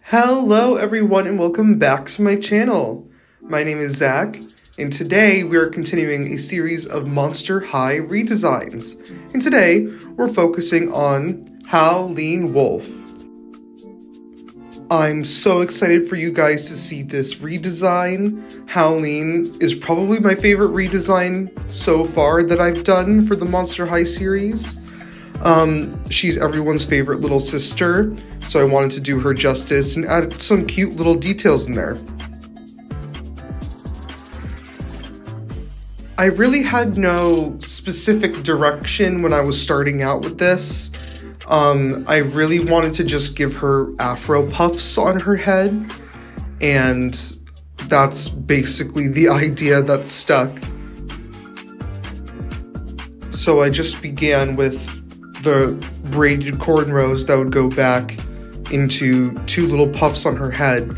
Hello everyone and welcome back to my channel. My name is Zach and today we are continuing a series of Monster High redesigns. And today we're focusing on Howleen Wolf. I'm so excited for you guys to see this redesign. Howleen is probably my favorite redesign so far that I've done for the Monster High series. She's everyone's favorite little sister, so I wanted to do her justice and add some cute little details in there. I really had no specific direction when I was starting out with this. I really wanted to just give her afro puffs on her head, and that's basically the idea that stuck. So I just began with the braided cornrows that would go back into two little puffs on her head.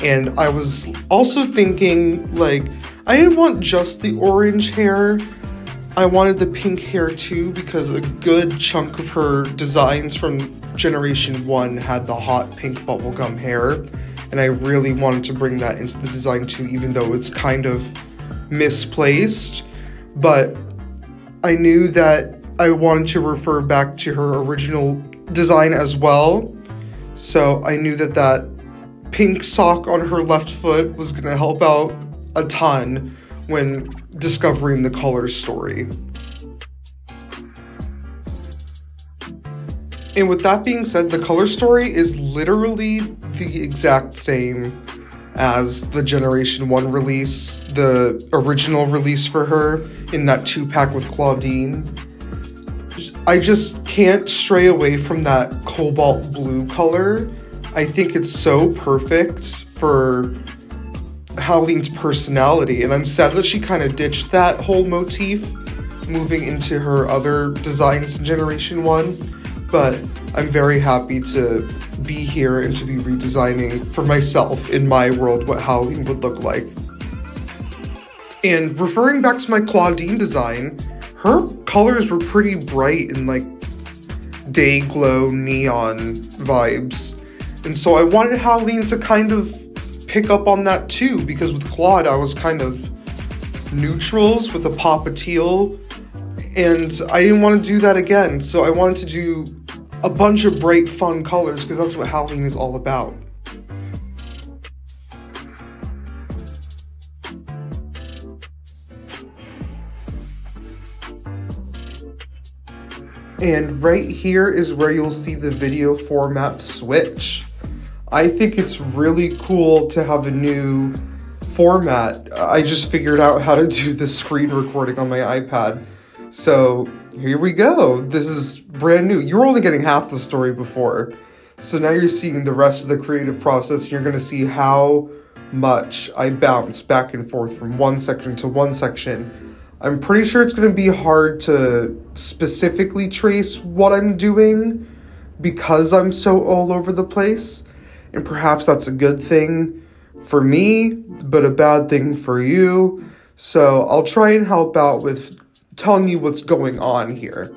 And I was also thinking, like, I didn't want just the orange hair. I wanted the pink hair too, because a good chunk of her designs from Generation 1 had the hot pink bubblegum hair. And I really wanted to bring that into the design too, even though it's kind of misplaced. But I knew that I wanted to refer back to her original design as well. So I knew that that pink sock on her left foot was going to help out a ton when discovering the color story. And with that being said, the color story is literally the exact same as the Generation 1 release, the original release for her in that 2-pack with Claudine. I just can't stray away from that cobalt blue color. I think it's so perfect for Howleen's personality, and I'm sad that she kind of ditched that whole motif moving into her other designs in Generation 1, but I'm very happy to be here and to be redesigning for myself in my world what Howleen would look like. And referring back to my Claudine design, her colors were pretty bright and like day glow neon vibes. And so I wanted Howleen to kind of pick up on that too, because with Claude I was kind of neutrals with a pop of teal, and I didn't want to do that again. So I wanted to do a bunch of bright fun colors because that's what Howleen is all about. And right here is where you'll see the video format switch. I think it's really cool to have a new format. I just figured out how to do the screen recording on my iPad. So here we go. This is brand new. You were only getting half the story before. So now you're seeing the rest of the creative process. And you're going to see how much I bounce back and forth from one section to one section. I'm pretty sure it's going to be hard to specifically trace what I'm doing because I'm so all over the place. And perhaps that's a good thing for me, but a bad thing for you. So I'll try and help out with telling you what's going on here.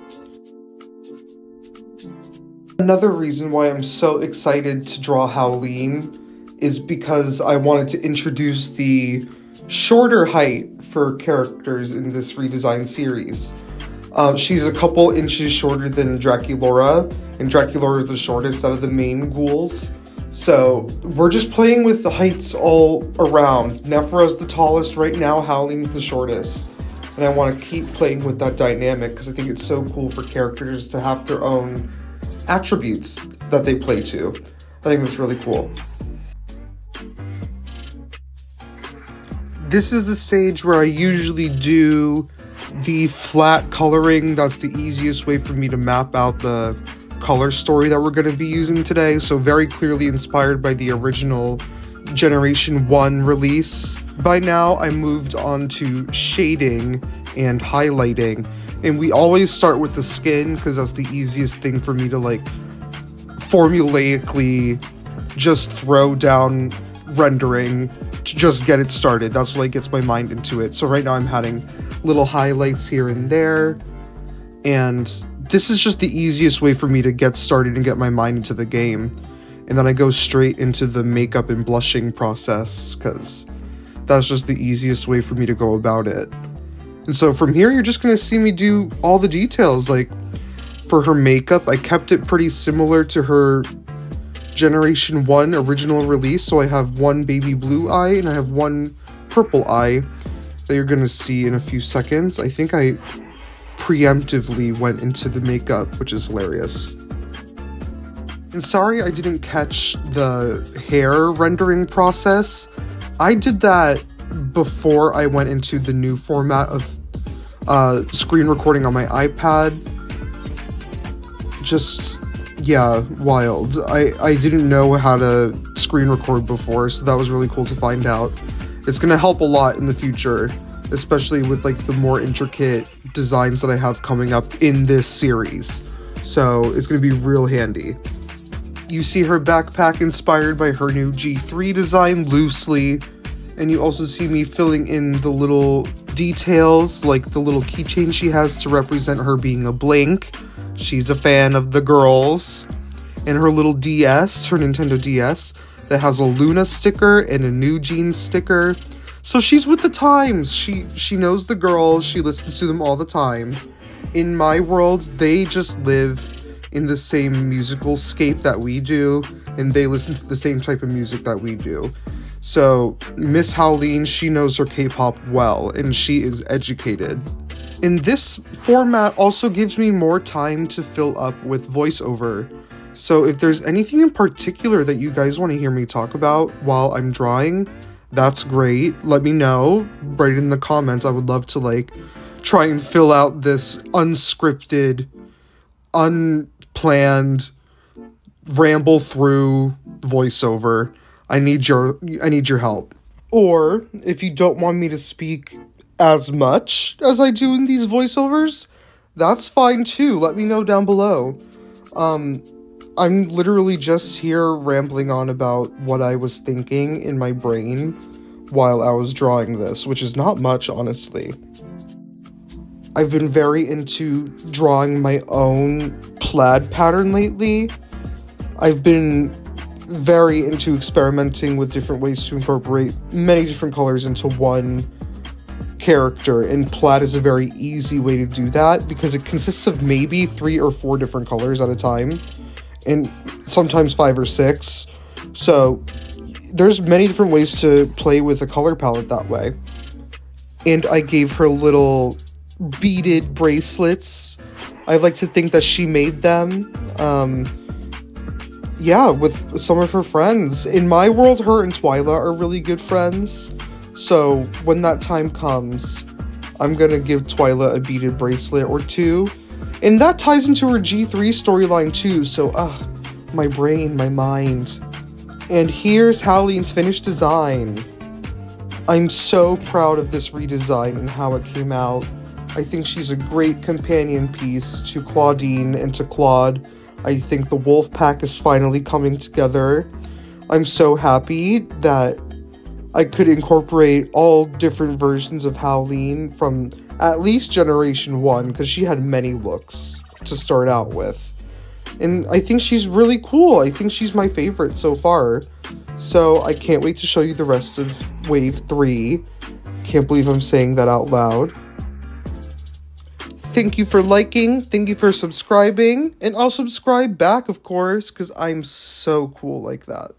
Another reason why I'm so excited to draw Howleen is because I wanted to introduce the shorter height for characters in this redesign series. She's a couple inches shorter than Draculaura, and Draculaura is the shortest out of the main ghouls. So we're just playing with the heights all around. Nephra's the tallest right now, Howleen's the shortest. And I want to keep playing with that dynamic because I think it's so cool for characters to have their own attributes that they play to. I think that's really cool. This is the stage where I usually do the flat coloring. That's the easiest way for me to map out the color story that we're going to be using today. So very clearly inspired by the original Generation 1 release. By now I moved on to shading and highlighting. And we always start with the skin because that's the easiest thing for me to like formulaically just throw down rendering to just get it started. That's what like gets my mind into it. So right now I'm adding little highlights here and there, and this is just the easiest way for me to get started and get my mind into the game. and then I go straight into the makeup and blushing process, because that's just the easiest way for me to go about it. And so from here, you're just going to see me do all the details. Like, for her makeup, I kept it pretty similar to her Generation 1 original release. So I have one baby blue eye and I have one purple eye that you're going to see in a few seconds. I think I preemptively went into the makeup, which is hilarious. And sorry I didn't catch the hair rendering process. I did that before I went into the new format of screen recording on my iPad. Just, yeah, wild. I didn't know how to screen record before, so that was really cool to find out. It's going to help a lot in the future, especially with like the more intricate designs that I have coming up in this series. So it's going to be real handy. You see her backpack inspired by her new G3 design loosely, and you also see me filling in the little details, like the little keychain she has to represent her being a Blink. She's a fan of the girls. And her little DS, her Nintendo DS, that has a Luna sticker and a New Jeans sticker. So she's with the times. She knows the girls. She listens to them all the time. In my world, they just live in the same musical scape that we do, and they listen to the same type of music that we do. So Miss Howleen, she knows her K-pop well, and she is educated. And this format also gives me more time to fill up with voiceover. So if there's anything in particular that you guys want to hear me talk about while I'm drawing, that's great. Let me know. Write it in the comments. I would love to like try and fill out this unscripted, unplanned ramble through voiceover. I need your help. Or if you don't want me to speak as much as I do in these voiceovers, that's fine too. Let me know down below. I'm literally just here rambling on about what I was thinking in my brain while I was drawing this, which is not much, honestly. I've been very into drawing my own plaid pattern lately. I've been very into experimenting with different ways to incorporate many different colors into one character, and plaid is a very easy way to do that because it consists of maybe 3 or 4 different colors at a time, and sometimes 5 or 6. So there's many different ways to play with a color palette that way. And I gave her little beaded bracelets. I like to think that she made them. Yeah, with some of her friends. In my world, her and Twyla are really good friends. So when that time comes, I'm gonna give Twyla a beaded bracelet or 2. And that ties into her G3 storyline too, so my brain, my mind. And here's Howleen's finished design. I'm so proud of this redesign and how it came out. I think she's a great companion piece to Claudine and to Claude. I think the wolf pack is finally coming together. I'm so happy that I could incorporate all different versions of Howleen from at least Generation 1, because she had many looks to start out with. And I think she's really cool. I think she's my favorite so far. So I can't wait to show you the rest of Wave 3. Can't believe I'm saying that out loud. Thank you for liking, thank you for subscribing, and I'll subscribe back, of course, because I'm so cool like that.